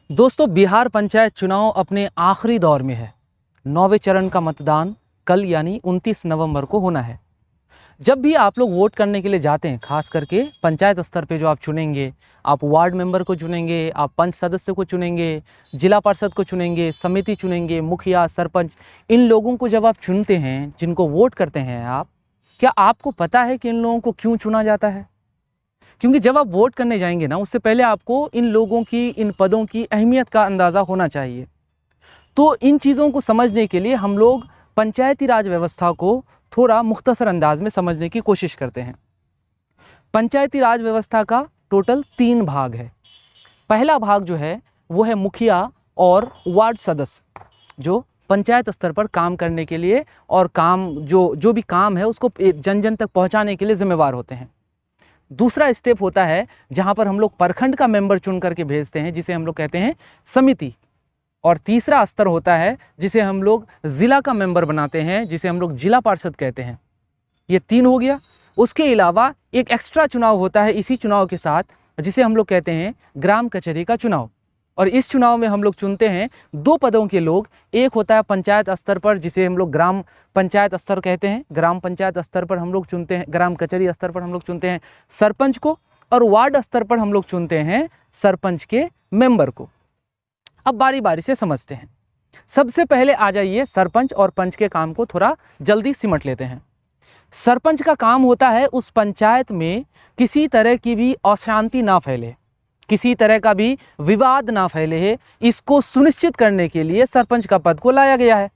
दोस्तों, बिहार पंचायत चुनाव अपने आखिरी दौर में है। 9वें चरण का मतदान कल यानी 29 नवंबर को होना है। जब भी आप लोग वोट करने के लिए जाते हैं, खास करके पंचायत स्तर पे जो आप चुनेंगे, आप वार्ड मेंबर को चुनेंगे, आप पंच सदस्य को चुनेंगे, जिला पार्षद को चुनेंगे, समिति चुनेंगे, मुखिया, सरपंच, इन लोगों को जब आप चुनते हैं, जिनको वोट करते हैं आप, क्या आपको पता है कि इन लोगों को क्यों चुना जाता है? क्योंकि जब आप वोट करने जाएंगे ना, उससे पहले आपको इन लोगों की, इन पदों की अहमियत का अंदाज़ा होना चाहिए। तो इन चीज़ों को समझने के लिए हम लोग पंचायती राज व्यवस्था को थोड़ा मुख्तसर अंदाज में समझने की कोशिश करते हैं। पंचायती राज व्यवस्था का टोटल 3 भाग है। पहला भाग जो है वो है मुखिया और वार्ड सदस्य, जो पंचायत स्तर पर काम करने के लिए और काम जो भी काम है उसको जन जन तक पहुंचाने के लिए जिम्मेवार होते हैं। दूसरा स्टेप होता है जहां पर हम लोग प्रखंड का मेंबर चुन करके भेजते हैं, जिसे हम लोग कहते हैं समिति। और तीसरा स्तर होता है जिसे हम लोग जिला का मेंबर बनाते हैं, जिसे हम लोग जिला पार्षद कहते हैं। ये 3 हो गया। उसके अलावा एक एक्स्ट्रा चुनाव होता है इसी चुनाव के साथ, जिसे हम लोग कहते हैं ग्राम कचहरी का चुनाव। और इस चुनाव में हम लोग चुनते हैं 2 पदों के लोग। एक होता है पंचायत स्तर पर, जिसे हम लोग ग्राम पंचायत स्तर कहते हैं। ग्राम पंचायत स्तर पर हम लोग चुनते हैं, ग्राम कचहरी स्तर पर हम लोग चुनते हैं सरपंच को, और वार्ड स्तर पर हम लोग चुनते हैं सरपंच के मेंबर को। अब बारी बारी से समझते हैं। सबसे पहले आ जाइए, सरपंच और पंच के काम को थोड़ा जल्दी सिमट लेते हैं। सरपंच का काम होता है उस पंचायत में किसी तरह की भी अशांति ना फैले, किसी तरह का भी विवाद ना फैले है, इसको सुनिश्चित करने के लिए सरपंच का पद को लाया गया है।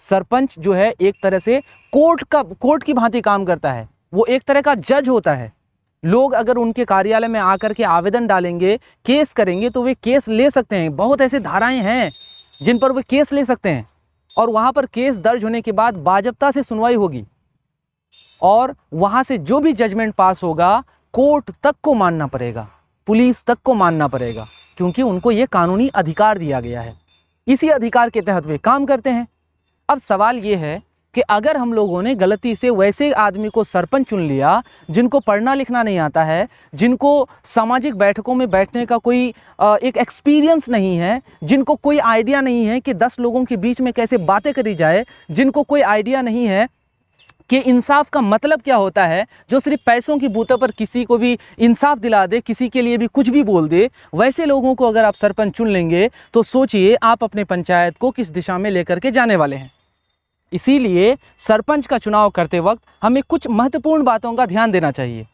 सरपंच जो है एक तरह से कोर्ट की भांति काम करता है। वो एक तरह का जज होता है। लोग अगर उनके कार्यालय में आकर के आवेदन डालेंगे, केस करेंगे, तो वे केस ले सकते हैं। बहुत ऐसे धाराएं हैं जिन पर वे केस ले सकते हैं, और वहां पर केस दर्ज होने के बाद बाजप्ता से सुनवाई होगी, और वहां से जो भी जजमेंट पास होगा कोर्ट तक को मानना पड़ेगा, पुलिस तक को मानना पड़ेगा, क्योंकि उनको ये कानूनी अधिकार दिया गया है। इसी अधिकार के तहत वे काम करते हैं। अब सवाल ये है कि अगर हम लोगों ने गलती से वैसे आदमी को सरपंच चुन लिया जिनको पढ़ना लिखना नहीं आता है, जिनको सामाजिक बैठकों में बैठने का कोई एक एक्सपीरियंस नहीं है, जिनको कोई आइडिया नहीं है कि 10 लोगों के बीच में कैसे बातें करी जाए, जिनको कोई आइडिया नहीं है कि इंसाफ का मतलब क्या होता है, जो सिर्फ पैसों की बूते पर किसी को भी इंसाफ दिला दे, किसी के लिए भी कुछ भी बोल दे, वैसे लोगों को अगर आप सरपंच चुन लेंगे तो सोचिए आप अपने पंचायत को किस दिशा में लेकर के जाने वाले हैं। इसीलिए सरपंच का चुनाव करते वक्त हमें कुछ महत्वपूर्ण बातों का ध्यान देना चाहिए।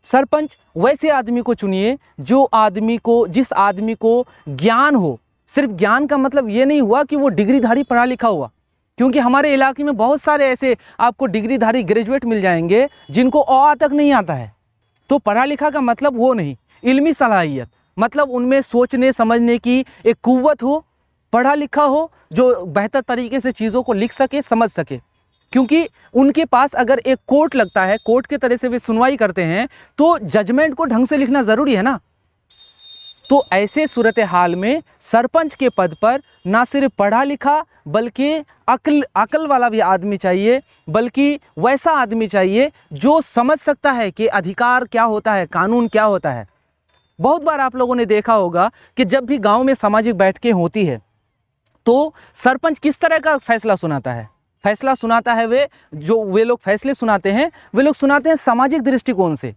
सरपंच वैसे आदमी को चुनिए जिस आदमी को ज्ञान हो। सिर्फ ज्ञान का मतलब ये नहीं हुआ कि वो डिग्रीधारी पढ़ा लिखा हुआ, क्योंकि हमारे इलाके में बहुत सारे ऐसे आपको डिग्रीधारी ग्रेजुएट मिल जाएंगे जिनको अ तक नहीं आता है। तो पढ़ा लिखा का मतलब वो नहीं, इल्मी सलाहियत मतलब उनमें सोचने समझने की एक कुव्वत हो, पढ़ा लिखा हो, जो बेहतर तरीके से चीज़ों को लिख सके, समझ सके। क्योंकि उनके पास अगर एक कोर्ट लगता है, कोर्ट के तरह से वे सुनवाई करते हैं, तो जजमेंट को ढंग से लिखना ज़रूरी है ना। तो ऐसे सूरत हाल में सरपंच के पद पर ना सिर्फ पढ़ा लिखा बल्कि अकल वाला भी आदमी चाहिए, बल्कि वैसा आदमी चाहिए जो समझ सकता है कि अधिकार क्या होता है, कानून क्या होता है। बहुत बार आप लोगों ने देखा होगा कि जब भी गांव में सामाजिक बैठकें होती है तो सरपंच किस तरह का फैसला सुनाता है? फैसला सुनाता है वे लोग फैसले सुनाते हैं, वे लोग सुनाते हैं सामाजिक दृष्टिकोण से।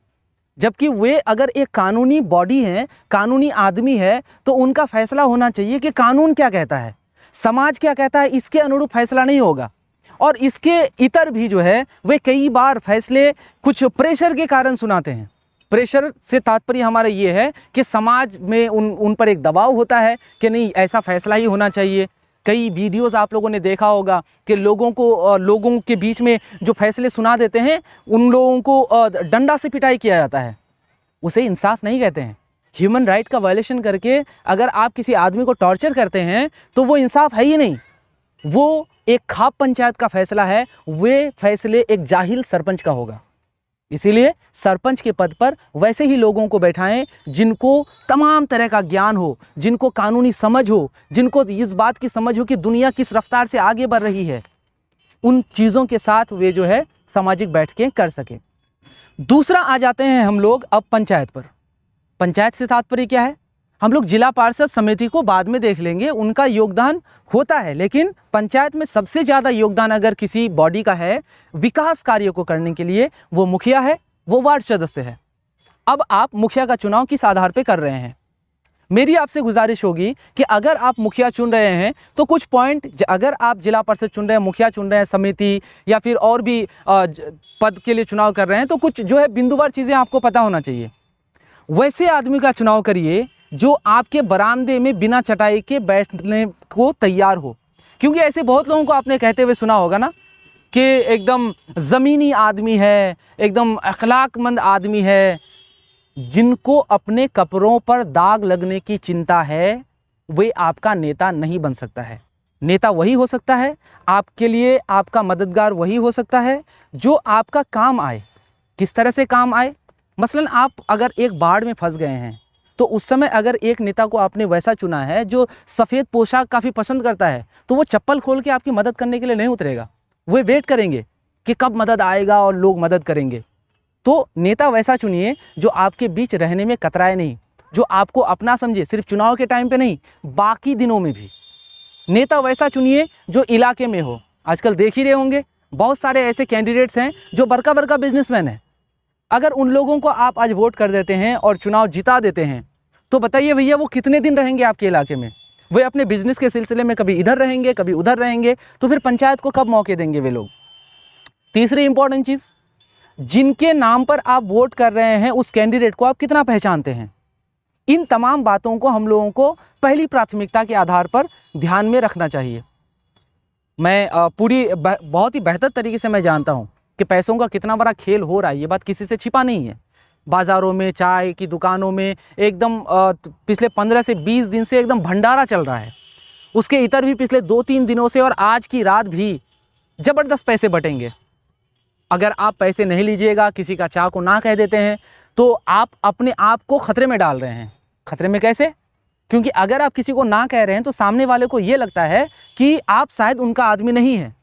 जबकि वे अगर एक कानूनी बॉडी है, कानूनी आदमी है, तो उनका फैसला होना चाहिए कि कानून क्या कहता है, समाज क्या कहता है, इसके अनुरूप फैसला नहीं होगा। और इसके इतर भी जो है वे कई बार फैसले कुछ प्रेशर के कारण सुनाते हैं। प्रेशर से तात्पर्य हमारा ये है कि समाज में उन पर एक दबाव होता है कि नहीं, ऐसा फैसला ही होना चाहिए। कई वीडियोस आप लोगों ने देखा होगा कि लोगों के बीच में जो फैसले सुना देते हैं, उन लोगों को डंडा से पिटाई किया जाता है। उसे इंसाफ नहीं कहते हैं। ह्यूमन राइट का वायलेशन करके अगर आप किसी आदमी को टॉर्चर करते हैं तो वो इंसाफ है ही नहीं, वो एक खाप पंचायत का फैसला है। वे फैसले एक जाहिल सरपंच का होगा। इसीलिए सरपंच के पद पर वैसे ही लोगों को बैठाएं जिनको तमाम तरह का ज्ञान हो, जिनको कानूनी समझ हो, जिनको इस बात की समझ हो कि दुनिया किस रफ्तार से आगे बढ़ रही है। उन चीज़ों के साथ वे जो है सामाजिक बैठकें कर सके। दूसरा आ जाते हैं हम लोग अब पंचायत पर। पंचायत से तात्पर्य क्या है? हम लोग जिला पार्षद समिति को बाद में देख लेंगे, उनका योगदान होता है, लेकिन पंचायत में सबसे ज़्यादा योगदान अगर किसी बॉडी का है विकास कार्यों को करने के लिए, वो मुखिया है, वो वार्ड सदस्य है। अब आप मुखिया का चुनाव किस आधार पे कर रहे हैं? मेरी आपसे गुजारिश होगी कि अगर आप मुखिया चुन रहे हैं तो कुछ पॉइंट, अगर आप जिला परिषद चुन रहे हैं, मुखिया चुन रहे हैं, समिति या फिर और भी पद के लिए चुनाव कर रहे हैं, तो कुछ जो है बिंदुवार चीज़ें आपको पता होना चाहिए। वैसे आदमी का चुनाव करिए जो आपके बरामदे में बिना चटाई के बैठने को तैयार हो। क्योंकि ऐसे बहुत लोगों को आपने कहते हुए सुना होगा ना कि एकदम ज़मीनी आदमी है, एकदम अखलाकमंद आदमी है, जिनको अपने कपड़ों पर दाग लगने की चिंता है, वे आपका नेता नहीं बन सकता है। नेता वही हो सकता है, आपके लिए आपका मददगार वही हो सकता है जो आपका काम आए। किस तरह से काम आए? मसलन आप अगर एक बाढ़ में फंस गए हैं तो उस समय अगर एक नेता को आपने वैसा चुना है जो सफ़ेद पोशाक काफ़ी पसंद करता है, तो वो चप्पल खोल के आपकी मदद करने के लिए नहीं उतरेगा। वे वेट करेंगे कि कब मदद आएगा और लोग मदद करेंगे। तो नेता वैसा चुनिए जो आपके बीच रहने में कतराए नहीं, जो आपको अपना समझे, सिर्फ चुनाव के टाइम पे नहीं, बाकी दिनों में भी। नेता वैसा चुनिए जो इलाके में हो। आजकल देख ही रहे होंगे बहुत सारे ऐसे कैंडिडेट्स हैं जो बड़का बड़का बिजनेसमैन हैं। अगर उन लोगों को आप आज वोट कर देते हैं और चुनाव जिता देते हैं, तो बताइए भैया वो कितने दिन रहेंगे आपके इलाके में? वे अपने बिजनेस के सिलसिले में कभी इधर रहेंगे, कभी उधर रहेंगे, तो फिर पंचायत को कब मौके देंगे वे लोग? तीसरी इंपॉर्टेंट चीज़, जिनके नाम पर आप वोट कर रहे हैं उस कैंडिडेट को आप कितना पहचानते हैं? इन तमाम बातों को हम लोगों को पहली प्राथमिकता के आधार पर ध्यान में रखना चाहिए। मैं बहुत ही बेहतर तरीके से मैं जानता हूँ कि पैसों का कितना बड़ा खेल हो रहा है, ये बात किसी से छिपा नहीं है। बाज़ारों में, चाय की दुकानों में एकदम पिछले 15 से 20 दिन से एकदम भंडारा चल रहा है। उसके इतर भी पिछले 2-3 दिनों से और आज की रात भी ज़बरदस्त पैसे बटेंगे। अगर आप पैसे नहीं लीजिएगा, किसी का चाह को ना कह देते हैं, तो आप अपने आप को ख़तरे में डाल रहे हैं। ख़तरे में कैसे? क्योंकि अगर आप किसी को ना कह रहे हैं तो सामने वाले को ये लगता है कि आप शायद उनका आदमी नहीं हैं,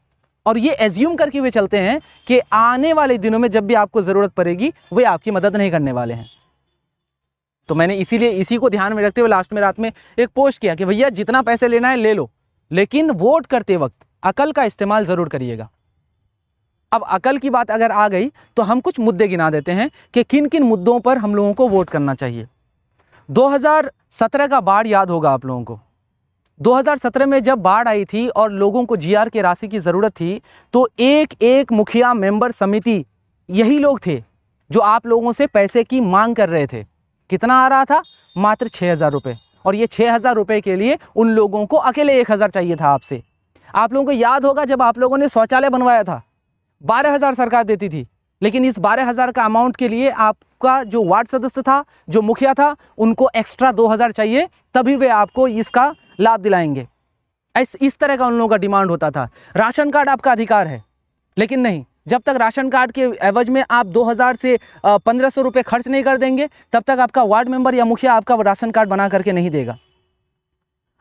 और ये एज्यूम करके वे चलते हैं कि आने वाले दिनों में जब भी आपको ज़रूरत पड़ेगी वे आपकी मदद नहीं करने वाले हैं। तो मैंने इसीलिए इसी को ध्यान में रखते हुए लास्ट में रात में एक पोस्ट किया कि भैया जितना पैसे लेना है ले लो, लेकिन वोट करते वक्त अकल का इस्तेमाल ज़रूर करिएगा। अब अकल की बात अगर आ गई तो हम कुछ मुद्दे गिना देते हैं कि किन किन मुद्दों पर हम लोगों को वोट करना चाहिए। 2017 का बाढ़ याद होगा आप लोगों को। 2017 में जब बाढ़ आई थी और लोगों को जीआर की राशि की ज़रूरत थी, तो एक एक मुखिया मेंबर समिति यही लोग थे जो आप लोगों से पैसे की मांग कर रहे थे। कितना आ रहा था? मात्र 6,000 रुपये। और ये 6,000 रुपये के लिए उन लोगों को अकेले 1,000 चाहिए था आपसे। आप लोगों को याद होगा जब आप लोगों ने शौचालय बनवाया था, 12,000 सरकार देती थी, लेकिन इस 12,000 का अमाउंट के लिए आपका जो वार्ड सदस्य था, जो मुखिया था, उनको एक्स्ट्रा 2,000 चाहिए, तभी वे आपको इसका लाभ दिलाएंगे। इस तरह का उन लोगों का डिमांड होता था। राशन कार्ड आपका अधिकार है, लेकिन नहीं, जब तक राशन कार्ड के एवज में आप 2,000 से 1,500 रुपये खर्च नहीं कर देंगे, तब तक आपका वार्ड मेंबर या मुखिया आपका राशन कार्ड बना करके नहीं देगा।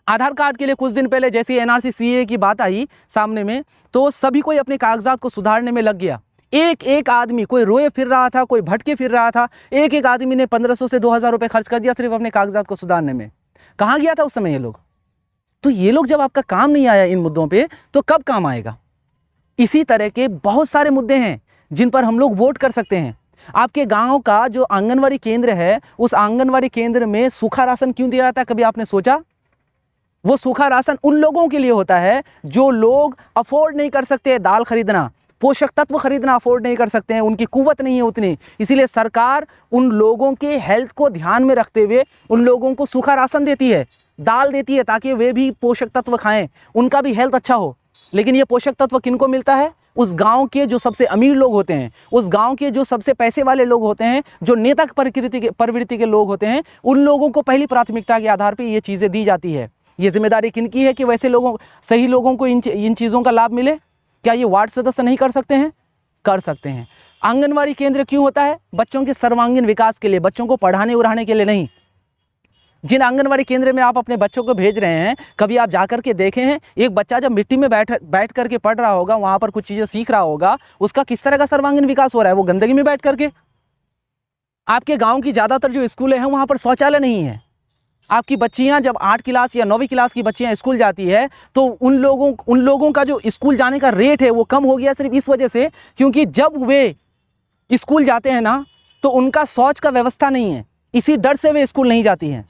आधार कार्ड के लिए कुछ दिन पहले जैसे एनआरसी सीए की बात आई सामने में, तो सभी कोई अपने कागजात को सुधारने में लग गया। एक एक आदमी, कोई रोए फिर रहा था, कोई भटके फिर रहा था, एक एक आदमी ने 1,500 से 2,000 रुपये खर्च कर दिया सिर्फ अपने कागजात को सुधारने में। कहाँ गया था उस समय ये लोग? तो ये लोग जब आपका काम नहीं आया इन मुद्दों पे, तो कब काम आएगा? इसी तरह के बहुत सारे मुद्दे हैं जिन पर हम लोग वोट कर सकते हैं। आपके गांव का जो आंगनवाड़ी केंद्र है, उस आंगनवाड़ी केंद्र में सूखा राशन क्यों दिया जाता है? कभी आपने सोचा? वो सूखा राशन उन लोगों के लिए होता है जो लोग अफोर्ड नहीं कर सकते दाल खरीदना, पोषक तत्व खरीदना अफोर्ड नहीं कर सकते हैं, उनकी कुव्वत नहीं है उतनी। इसीलिए सरकार उन लोगों के हेल्थ को ध्यान में रखते हुए उन लोगों को सूखा राशन देती है, दाल देती है, ताकि वे भी पोषक तत्व खाएं, उनका भी हेल्थ अच्छा हो। लेकिन ये पोषक तत्व किनको मिलता है? उस गांव के जो सबसे अमीर लोग होते हैं, उस गांव के जो सबसे पैसे वाले लोग होते हैं, जो नेता प्रवृत्ति के लोग होते हैं, उन लोगों को पहली प्राथमिकता के आधार पर ये चीज़ें दी जाती है। ये जिम्मेदारी किनकी है कि वैसे लोगों, सही लोगों को इन चीज़ों का लाभ मिले? क्या ये वार्ड सदस्य नहीं कर सकते हैं? कर सकते हैं। आंगनवाड़ी केंद्र क्यों होता है? बच्चों के सर्वांगीण विकास के लिए, बच्चों को पढ़ाने उड़ाने के लिए नहीं। जिन आंगनवाड़ी केंद्र में आप अपने बच्चों को भेज रहे हैं, कभी आप जाकर के देखे हैं एक बच्चा जब मिट्टी में बैठ करके पढ़ रहा होगा, वहाँ पर कुछ चीज़ें सीख रहा होगा, उसका किस तरह का सर्वांगीण विकास हो रहा है? वो गंदगी में बैठ करके। आपके गाँव की ज़्यादातर जो स्कूलें हैं वहाँ पर शौचालय नहीं है। आपकी बच्चियां जब 8 क्लास या 9वीं क्लास की बच्चियां स्कूल जाती है तो उन लोगों का जो स्कूल जाने का रेट है वो कम हो गया सिर्फ इस वजह से, क्योंकि जब वे स्कूल जाते हैं ना तो उनका शौच का व्यवस्था नहीं है। इसी डर से वे स्कूल नहीं जाती हैं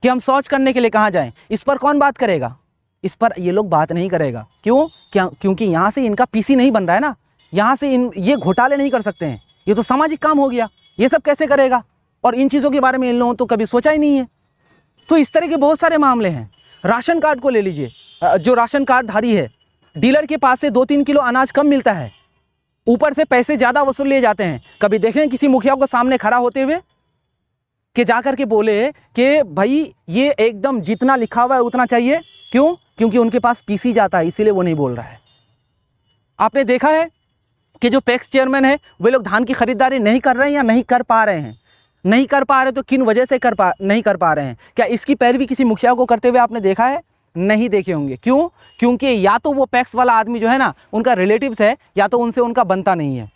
कि हम शौच करने के लिए कहाँ जाएं। इस पर कौन बात करेगा? इस पर ये लोग बात नहीं करेगा। क्यों? क्योंकि यहाँ से इनका पीसी नहीं बन रहा है ना, यहाँ से ये घोटाले नहीं कर सकते हैं। ये तो सामाजिक काम हो गया, ये सब कैसे करेगा? और इन चीज़ों के बारे में इन लोगों तो कभी सोचा ही नहीं है। तो इस तरह के बहुत सारे मामले हैं। राशन कार्ड को ले लीजिए, जो राशन कार्ड धारी है, डीलर के पास से 2-3 किलो अनाज कम मिलता है, ऊपर से पैसे ज़्यादा वसूल लिए जाते हैं। कभी देखें किसी मुखिया को सामने खड़ा होते हुए कि जाकर के बोले कि भाई ये एकदम जितना लिखा हुआ है उतना चाहिए? क्यों? क्योंकि उनके पास पीसी जाता है, इसीलिए वो नहीं बोल रहा है। आपने देखा है कि जो पैक्स चेयरमैन है वे लोग धान की खरीदारी नहीं कर रहे हैं या नहीं कर पा रहे हैं। नहीं कर पा रहे तो किन वजह से नहीं कर पा रहे हैं? क्या इसकी पैरवी किसी मुखिया को करते हुए आपने देखा है? नहीं देखे होंगे। क्यों? क्योंकि या तो वो पैक्स वाला आदमी जो है ना उनका रिलेटिव्स है, या तो उनसे उनका बनता नहीं है।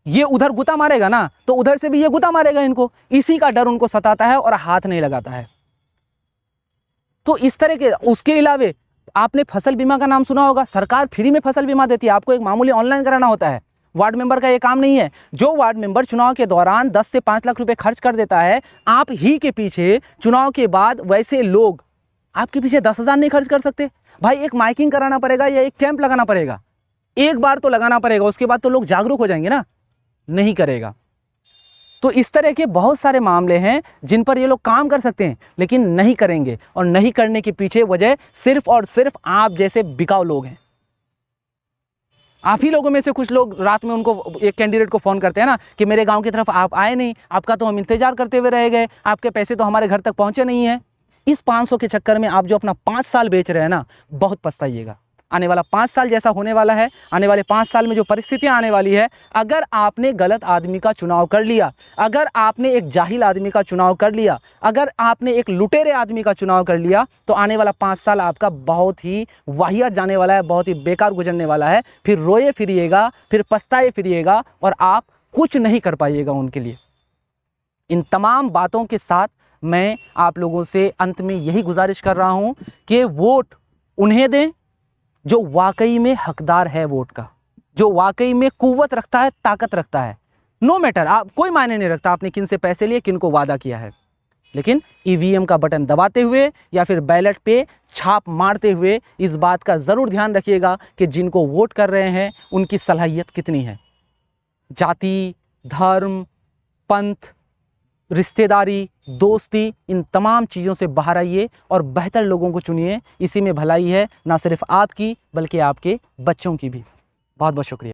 ये उधर गुता मारेगा ना तो उधर से भी ये गुता मारेगा इनको, इसी का डर उनको सताता है और हाथ नहीं लगाता है। तो इस तरह के, उसके अलावे आपने फसल बीमा का नाम सुना होगा। सरकार फ्री में फसल बीमा देती है, आपको एक मामूली ऑनलाइन कराना होता है। वार्ड मेंबर का ये काम नहीं है। जो वार्ड मेंबर चुनाव के दौरान 10 से 5 लाख रुपए खर्च कर देता है आप ही के पीछे, चुनाव के बाद वैसे लोग आपके पीछे 10,000 नहीं खर्च कर सकते। भाई एक माइकिंग कराना पड़ेगा या एक कैंप लगाना पड़ेगा, एक बार तो लगाना पड़ेगा, उसके बाद तो लोग जागरूक हो जाएंगे ना। नहीं करेगा। तो इस तरह के बहुत सारे मामले हैं जिन पर ये लोग काम कर सकते हैं लेकिन नहीं करेंगे, और नहीं करने के पीछे वजह सिर्फ और सिर्फ आप जैसे बिकाऊ लोग हैं। आप ही लोगों में से कुछ लोग रात में उनको, एक कैंडिडेट को फ़ोन करते हैं ना कि मेरे गांव की तरफ आप आए नहीं, आपका तो हम इंतजार करते हुए रह गए, आपके पैसे तो हमारे घर तक पहुंचे नहीं हैं। इस 500 के चक्कर में आप जो अपना 5 साल बेच रहे हैं ना, बहुत पछताइएगा। आने वाला 5 साल जैसा होने वाला है, आने वाले 5 साल में जो परिस्थितियां आने वाली है, अगर आपने गलत आदमी का चुनाव कर लिया, अगर आपने एक जाहिल आदमी का चुनाव कर लिया, अगर आपने एक लुटेरे आदमी का चुनाव कर लिया, तो आने वाला 5 साल आपका बहुत ही वाहियात जाने वाला है, बहुत ही बेकार गुजरने वाला है। फिर रोए फिरिएगा, फिर पछताए फिरिएगा और आप कुछ नहीं कर पाइएगा उनके लिए। इन तमाम बातों के साथ मैं आप लोगों से अंत में यही गुजारिश कर रहा हूं कि वोट उन्हें दें जो वाकई में हकदार है वोट का, जो वाकई में कुव्वत रखता है, ताकत रखता है। नो मैटर, आप कोई मायने नहीं रखता आपने किन से पैसे लिए, किन को वादा किया है, लेकिन ईवीएम का बटन दबाते हुए या फिर बैलेट पे छाप मारते हुए इस बात का ज़रूर ध्यान रखिएगा कि जिनको वोट कर रहे हैं उनकी सलाहियत कितनी है। जाति, धर्म, पंथ, रिश्तेदारी, दोस्ती, इन तमाम चीज़ों से बाहर आइए और बेहतर लोगों को चुनिए। इसी में भलाई है, ना सिर्फ आपकी बल्कि आपके बच्चों की भी। बहुत बहुत शुक्रिया।